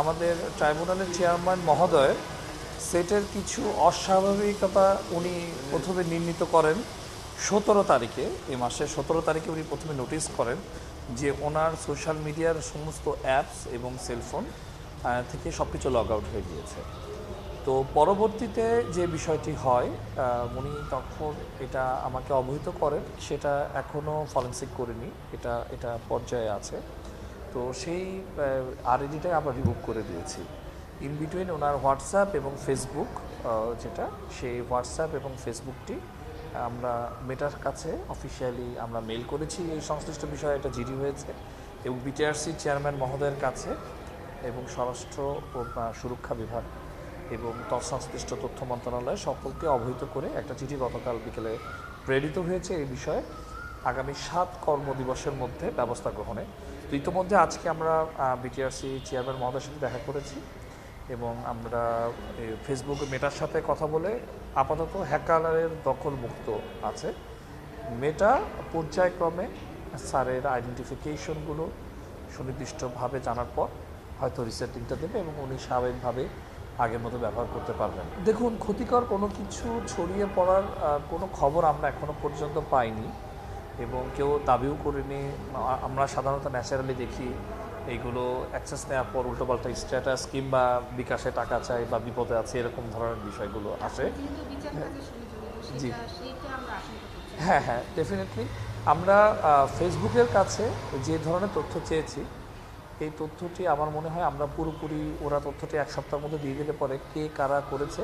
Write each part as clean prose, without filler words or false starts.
আমাদের ট্রাইব্যুনালের চেয়ারম্যান মহোদয় সেটের কিছু অস্বাভাবিকতা উনি প্রথমে নির্ণীত করেন 17 তারিখে, এই মাসের 17 তারিখে উনি প্রথমে নোটিশ করেন যে ওনার সোশ্যাল মিডিয়ার সমস্ত অ্যাপস এবং সেলফোন থেকে সব কিছু লগ আউট হয়ে গিয়েছে। তো পরবর্তীতে যে বিষয়টি হয়, উনি তখন এটা আমাকে অবহিত করেন, সেটা এখনও ফরেন্সিক করিনি, এটা পর্যায়ে আছে। তো সেই আরএডিটাই আমরা রিমুভ করে দিয়েছি। ইন বিটুইন ওনার হোয়াটসঅ্যাপ এবং ফেসবুক, যেটা সেই হোয়াটসঅ্যাপ এবং ফেসবুকটি আমরা মেটার কাছে অফিসিয়ালি আমরা মেল করেছি, এই সংশ্লিষ্ট বিষয়ে এটা জিডি হয়েছে এবং বিটিআরসি চেয়ারম্যান মহোদয়ের কাছে এবং স্বরাষ্ট্র ও সুরক্ষা বিভাগ এবং তৎসংশ্লিষ্ট তথ্য মন্ত্রণালয় সকলকে অবহিত করে একটা চিঠি গতকাল বিকেলে প্রেরিত হয়েছে এই বিষয়ে আগামী 7 কর্মদিবসের মধ্যে ব্যবস্থা গ্রহণে। তো ইতিমধ্যে আজকে আমরা বিটিআরসি চেয়ারম্যান মহোদয়ের সাথে দেখা করেছি এবং আমরা ফেসবুক মেটার সাথে কথা বলে আপাতত হ্যাকারের দখল মুক্ত আছে। মেটা পর্যায়ক্রমে স্যারের আইডেন্টিফিকেশনগুলো সুনির্দিষ্টভাবে জানার পর হয়তো রিসেটিংটা দেবে এবং উনি স্বাভাবিকভাবে আগের মতো ব্যবহার করতে পারবেন। দেখুন, ক্ষতিকর কোনো কিছু ছড়িয়ে পড়ার কোনো খবর আমরা এখনও পর্যন্ত পাইনি এবং কেউ দাবিও করিনি। আমরা সাধারণত ন্যাচারালি দেখি এইগুলো অ্যাক্সেস নেওয়ার পর উল্টোপাল্টা স্ট্যাটাস কিংবা বিকাশে টাকা চাই বা বিপদে আছে এরকম ধরনের বিষয়গুলো আসে। জি, হ্যাঁ হ্যাঁ, ডেফিনেটলি আমরা ফেসবুকের কাছে যে ধরনের তথ্য চেয়েছি এই তথ্যটি আমার মনে হয় আমরা পুরোপুরি ওরা তথ্যটি 1 সপ্তাহের মধ্যে দিয়ে দিলে পরে কে কারা করেছে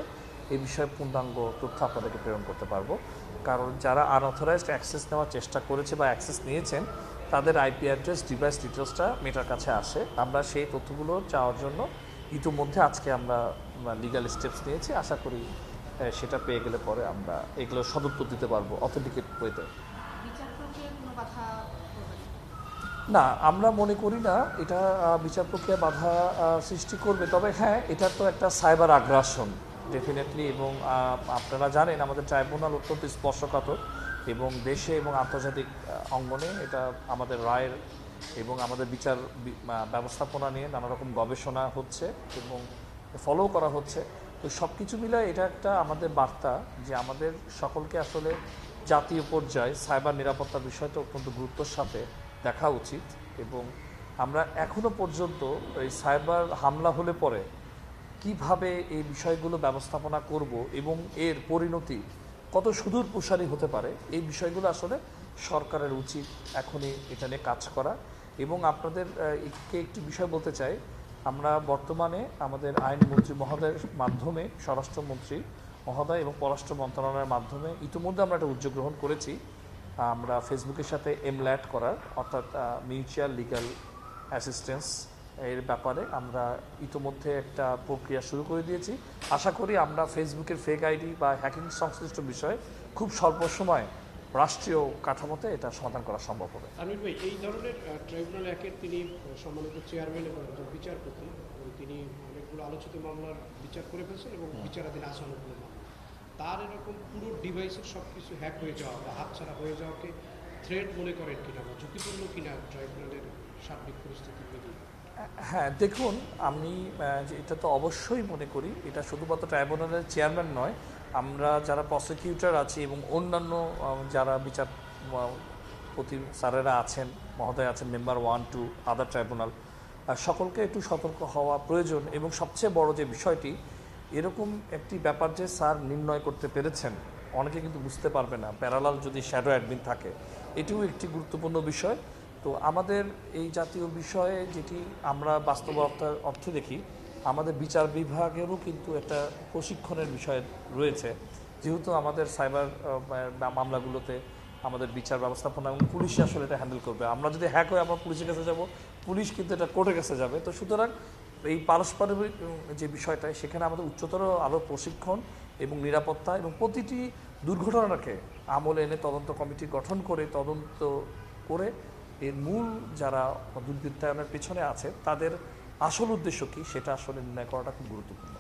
এই বিষয়ে পূর্ণাঙ্গ তথ্য আপনাদেরকে প্রেরণ করতে পারবো। কারণ যারা আনঅথরাইজড অ্যাক্সেস নেওয়ার চেষ্টা করেছে বা অ্যাক্সেস নিয়েছেন তাদের আইপি অ্যাড্রেস, ডিভাইস ডিটেলসটা মেটার কাছে আসে। আমরা সেই তথ্যগুলো চাওয়ার জন্য ইতিমধ্যে আজকে আমরা লিগ্যাল স্টেপস নিয়েছি। আশা করি সেটা পেয়ে গেলে পরে আমরা এগুলো সদুত্তর দিতে পারবো অথেন্টিকেট ওয়েতে। না, আমরা মনে করি না এটা বিচার প্রক্রিয়া বাধা সৃষ্টি করবে। তবে হ্যাঁ, এটা তো একটা সাইবার আগ্রাসন ডেফিনেটলি, এবং আপনারা জানেন আমাদের ট্রাইব্যুনাল অত্যন্ত স্পর্শকাতর এবং দেশে এবং আন্তর্জাতিক অঙ্গনে এটা আমাদের রায়ের এবং আমাদের বিচার ব্যবস্থাপনা নিয়ে নানা রকম গবেষণা হচ্ছে এবং ফলো করা হচ্ছে। তো সব কিছু মিলায় এটা একটা আমাদের বার্তা যে আমাদের সকলকে আসলে জাতীয় পর্যায়ে সাইবার নিরাপত্তার বিষয়টা অত্যন্ত গুরুত্বের সাথে দেখা উচিত এবং আমরা এখনও পর্যন্ত এই সাইবার হামলা হলে পরে কিভাবে এই বিষয়গুলো ব্যবস্থাপনা করব এবং এর পরিণতি কত সুদূর প্রসারী হতে পারে এই বিষয়গুলো আসলে সরকারের উচিত এখনই এটা নিয়ে কাজ করা। এবং আপনাদের একটি বিষয় বলতে চাই, আমরা বর্তমানে আমাদের আইনমন্ত্রী মহোদয়ের মাধ্যমে, স্বরাষ্ট্রমন্ত্রী মহোদয় এবং পররাষ্ট্র মন্ত্রণালয়ের মাধ্যমে ইতিমধ্যে আমরা একটা উদ্যোগ গ্রহণ করেছি। আমরা ফেসবুকের সাথে এমল্যাট করার, অর্থাৎ মিউচুয়াল লিগ্যাল অ্যাসিস্ট্যান্স এর ব্যাপারে আমরা ইতিমধ্যে একটা প্রক্রিয়া শুরু করে দিয়েছি। আশা করি আমরা ফেসবুকের ফেক আইডি বা হ্যাকিং সংশ্লিষ্ট বিষয়ে খুব স্বল্প সময় রাষ্ট্রীয় কাঠামোতে এটা সমাধান করা সম্ভব হবে। আমির ভাই, এই ধরনের ট্রাইব্যুনাল একের তিনি সম্মানিত চেয়ারম্যান এবং একজন বিচারপতি, তিনি অনেকগুলো আলোচিত মামলার বিচার করে ফেলছেন এবং বিচারাধীন আছে অনেকগুলো মামলা। তার এরকম পুরো ডিভাইসের সব কিছু হ্যাক হয়ে যাওয়া বা হাতছাড়া হয়ে যাওয়াকে থ্রেট মনে করেন কিনা বা ঝুঁকিপূর্ণ কিনা ট্রাইব্যুনালের সার্বিক পরিস্থিতি প্রতি? হ্যাঁ, দেখুন, আমি এটা তো অবশ্যই মনে করি এটা শুধুমাত্র ট্রাইব্যুনালের চেয়ারম্যান নয়, আমরা যারা প্রসিকিউটর আছি এবং অন্যান্য যারা বিচারপতি স্যারেরা আছেন, মহোদয় আছেন, মেম্বার 1 2 আদার ট্রাইব্যুনাল, সকলকে একটু সতর্ক হওয়া প্রয়োজন। এবং সবচেয়ে বড় যে বিষয়টি, এরকম একটি ব্যাপার যে স্যার নির্ণয় করতে পেরেছেন, অনেকে কিন্তু বুঝতে পারবে না প্যারালাল যদি শ্যাডো অ্যাডমিন থাকে, এটিও একটি গুরুত্বপূর্ণ বিষয়। তো আমাদের এই জাতীয় বিষয়ে যেটি আমরা বাস্তবতার অর্থে দেখি, আমাদের বিচার বিভাগেরও কিন্তু একটা প্রশিক্ষণের বিষয় রয়েছে, যেহেতু আমাদের সাইবার মামলাগুলোতে আমাদের বিচার ব্যবস্থাপনা এবং পুলিশ আসলে এটা হ্যান্ডেল করবে। আমরা যদি হ্যাক হয়ে আমরা পুলিশের কাছে যাব, পুলিশ কিন্তু এটা কোর্টের কাছে যাবে। তো সুতরাং এই পারস্পরিক যে বিষয়টা, সেখানে আমাদের উচ্চতর আরও প্রশিক্ষণ এবং নিরাপত্তা এবং প্রতিটি দুর্ঘটনাকে আমলে এনে তদন্ত কমিটি গঠন করে তদন্ত করে এর মূল যারা দুর্বৃত্তায়নের পেছনে আছে তাদের আসল উদ্দেশ্য কী সেটা আসলে নির্ণয় করাটা খুব গুরুত্বপূর্ণ।